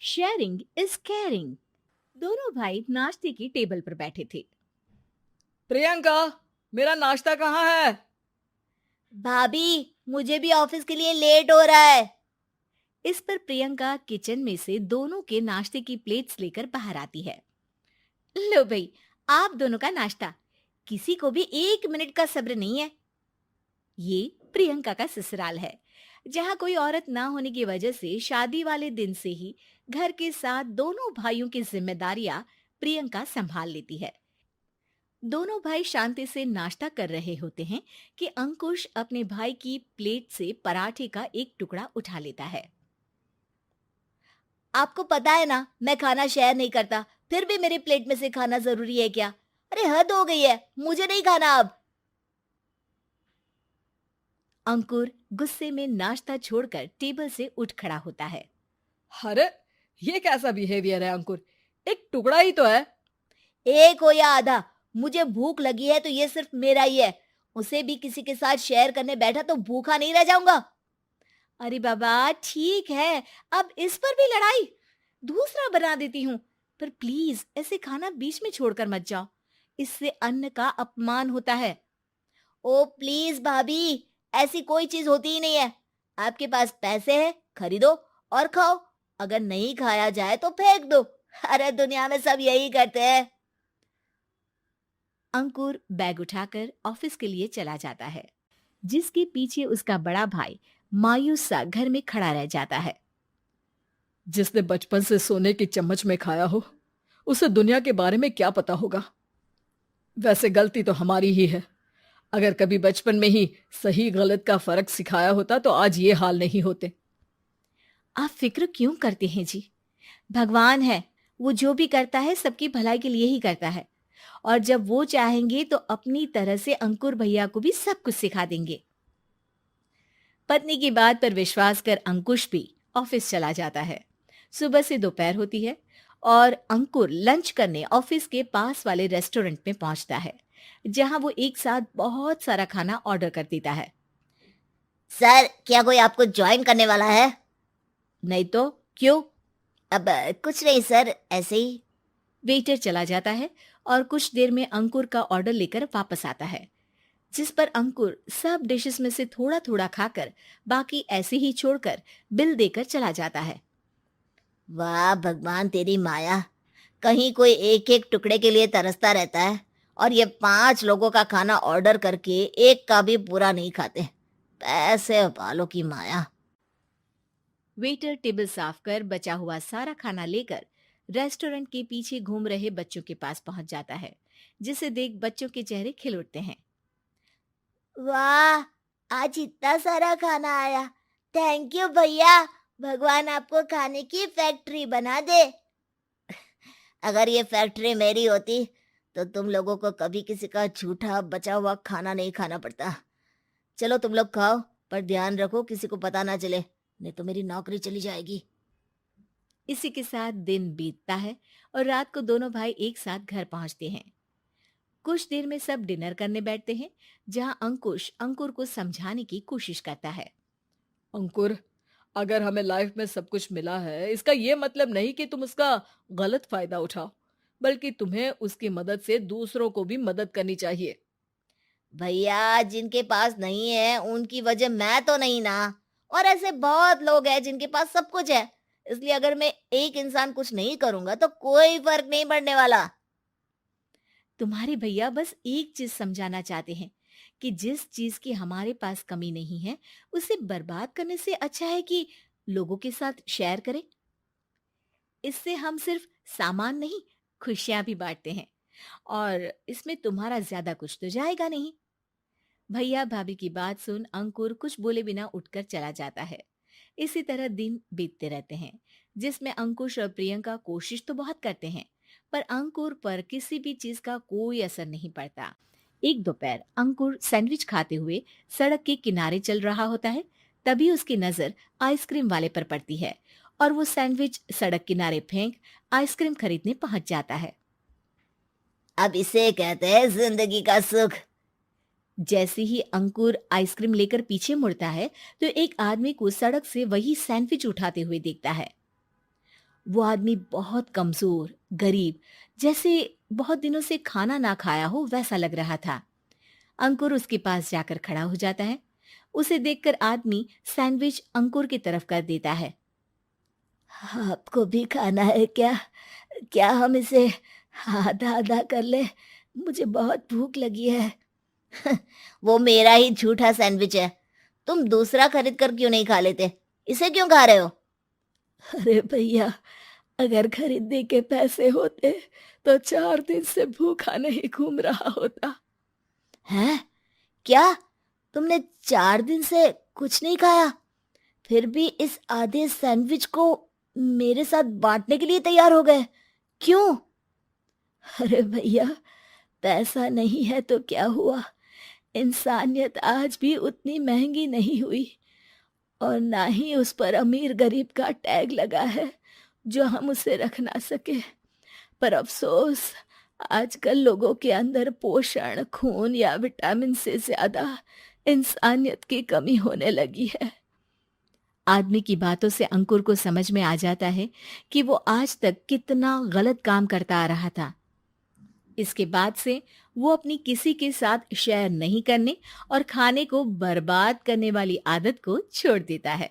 Sharing is caring. दोनों भाई नाश्ते की टेबल पर बैठे थे। प्रियंका, मेरा नाश्ता कहाँ है? भाभी, मुझे भी ऑफिस के लिए लेट हो रहा है। इस पर प्रियंका किचन में से दोनों के नाश्ते की प्लेट्स लेकर बाहर आती है। लो भाई, आप दोनों का नाश्ता। किसी को भी 1 मिनट का सब्र नहीं है। ये प्रियंका का ससुराल है, जहाँ कोई औरत ना होने की वजह से शादी वाले दिन से ही घर के साथ दोनों भाइयों की जिम्मेदारियां प्रियंका संभाल लेती है। दोनों भाई शांति से नाश्ता कर रहे होते हैं कि अंकुश अपने भाई की प्लेट से पराठे का एक टुकड़ा उठा लेता है। आपको पता है ना, मैं खाना शेयर नहीं करता, फिर भी मेरे प्लेट में से खाना जरूरी है क्या? अरे हद हो गई है, मुझे नहीं खाना अब। अंकुर गुस्से में नाश्ता छोड़कर टेबल से उठ खड़ा होता है। अरे, ये कैसा बिहेवियर है अंकुर? एक टुकड़ा ही तो है। एक हो या आधा, मुझे भूख लगी है तो ये सिर्फ मेरा ही है। उसे भी किसी के साथ शेयर करने बैठा तो भूखा नहीं रह जाऊंगा। अरे बाबा ठीक है, अब इस पर भी लड़ाई। दूसरा बना देती हूँ, पर प्लीज ऐसे खाना बीच में छोड़कर मत जाओ। इससे अन्न का अपमान होता है। ओ प्लीज भाभी, ऐसी कोई चीज होती ही नहीं है। आपके पास पैसे हैं, खरीदो और खाओ। अगर नहीं खाया जाए तो फेंक दो। अरे दुनिया में सब यही करते हैं। अंकुर बैग उठाकर ऑफिस के लिए चला जाता है, जिसके पीछे उसका बड़ा भाई मायूस सा घर में खड़ा रह जाता है। जिसने बचपन से सोने की चम्मच में खाया हो, उसे दुनिया के बारे में क्या पता होगा। वैसे गलती तो हमारी ही है। अगर कभी बचपन में ही सही गलत का फर्क सिखाया होता तो आज ये हाल नहीं होते। आप फिक्र क्यों करते हैं जी? भगवान है, वो जो भी करता है सबकी भलाई के लिए ही करता है। और जब वो चाहेंगे तो अपनी तरह से अंकुर भैया को भी सब कुछ सिखा देंगे। पत्नी की बात पर विश्वास कर अंकुश भी ऑफिस चला जाता है। सुबह से दोपहर होती है और अंकुर लंच करने ऑफिस के पास वाले रेस्टोरेंट में पहुंचता है, जहां वो एक साथ बहुत सारा खाना ऑर्डर कर देता है। सर, क्या कोई आपको ज्वाइन करने वाला है? नहीं तो क्यों? अब कुछ नहीं सर, ऐसे ही। वेटर चला जाता है और कुछ देर में अंकुर का ऑर्डर लेकर वापस आता है, जिस पर अंकुर सब डिशेस में से थोड़ा थोड़ा खाकर बाकी ऐसे ही छोड़कर बिल देकर चला जाता है। वाह भगवान, तेरी माया। कहीं कोई एक एक टुकड़े के लिए तरसता रहता है और ये 5 लोगों का खाना ऑर्डर करके एक का भी पूरा नहीं खाते। पैसे वालों की माया। वेटर टेबल साफ कर बचा हुआ सारा खाना लेकर रेस्टोरेंट के पीछे घूम रहे बच्चों के पास पहुंच जाता है, जिसे देख बच्चों के चेहरे खिल उठते हैं। वाह, आज इतना सारा खाना आया। थैंक यू भैया। भगवान आपको खाने की फैक्ट्री बना दे। अगर ये फैक्ट्री मेरी होती तो तुम लोगों को कभी किसी का झूठा बचा हुआ खाना नहीं खाना पड़ता। चलो तुम लोग खाओ, पर ध्यान रखो किसी को पता ना चले, नहीं तो मेरी नौकरी चली जाएगी। इसी के साथ दिन बीतता है और रात को दोनों भाई एक साथ घर पहुंचते हैं। कुछ देर में सब डिनर करने बैठते हैं, जहां अंकुश अंकुर को समझाने की कोशिश करता है। अंकुर, अगर हमें लाइफ में सब कुछ मिला है, इसका ये मतलब नहीं कि तुम उसका गलत फायदा उठाओ, बल्कि तुम्हें उसकी मदद से दूसरों को भी मदद करनी चाहिए। भैया, जिनके पास नहीं है उनकी वजह मैं तो नहीं ना। और ऐसे बहुत लोग हैं जिनके पास सब कुछ है। इसलिए अगर मैं एक इंसान कुछ नहीं करूंगा तो कोई फर्क नहीं पड़ने वाला। तुम्हारे भैया बस एक चीज समझाना चाहते हैं कि जिस चीज की हमारे पास कमी नहीं है, उसे बर्बाद करने से अच्छा है कि लोगों के साथ शेयर करें। इससे हम सिर्फ सामान नहीं, खुशियां भी बांटते हैं, और इसमें तुम्हारा ज्यादा कुछ तो जाएगा नहीं। भैया भाभी की बात सुन अंकुर कुछ बोले बिना उठकर चला जाता है। इसी तरह दिन बीतते रहते हैं, जिसमें अंकुश और प्रियंका कोशिश तो बहुत करते हैं, पर अंकुर पर किसी भी चीज का कोई असर नहीं पड़ता। एक दोपहर अंकुर सैंडविच खाते हुए सड़क के किनारे चल रहा होता है। तभी उसकी नजर आइसक्रीम वाले पर पड़ती है और वो सैंडविच सड़क किनारे फेंक आइसक्रीम खरीदने पहुंच जाता है। अब इसे कहते हैं जिंदगी का सुख। जैसे ही अंकुर आइसक्रीम लेकर पीछे मुड़ता है तो एक आदमी को सड़क से वही सैंडविच उठाते हुए देखता है। वो आदमी बहुत कमजोर, गरीब, जैसे बहुत दिनों से खाना ना खाया हो वैसा लग रहा था। अंकुर उसके पास जाकर खड़ा हो जाता है। उसे देखकर आदमी सैंडविच अंकुर की तरफ कर देता है। आपको भी खाना है क्या? क्या हम इसे आधा आधा कर ले? मुझे बहुत भूख लगी है। वो मेरा ही झूठा सैंडविच है। तुम दूसरा खरीद कर क्यों नहीं खा लेते? इसे क्यों खा रहे हो? अरे भैया, अगर खरीदने के पैसे होते तो 4 दिन से भूखा नहीं घूम रहा होता। हैं? क्या? तुमने 4 दिन से कुछ नहीं खाया, फिर भी इस आधे सैंडविच को मेरे साथ बांटने के लिए तैयार हो गए? क्यों? अरे भैया, पैसा नहीं है तो क्या हुआ, इंसानियत आज भी उतनी महंगी नहीं हुई, और ना ही उस पर अमीर गरीब का टैग लगा है जो हम उसे रख ना सके। पर अफसोस, आजकल लोगों के अंदर पोषण, खून या विटामिन से ज्यादा इंसानियत की कमी होने लगी है। आदमी की बातों से अंकुर को समझ में आ जाता है कि वो आज तक कितना गलत काम करता आ रहा था। इसके बाद से वो अपनी किसी के साथ शेयर नहीं करने और खाने को बर्बाद करने वाली आदत को छोड़ देता है।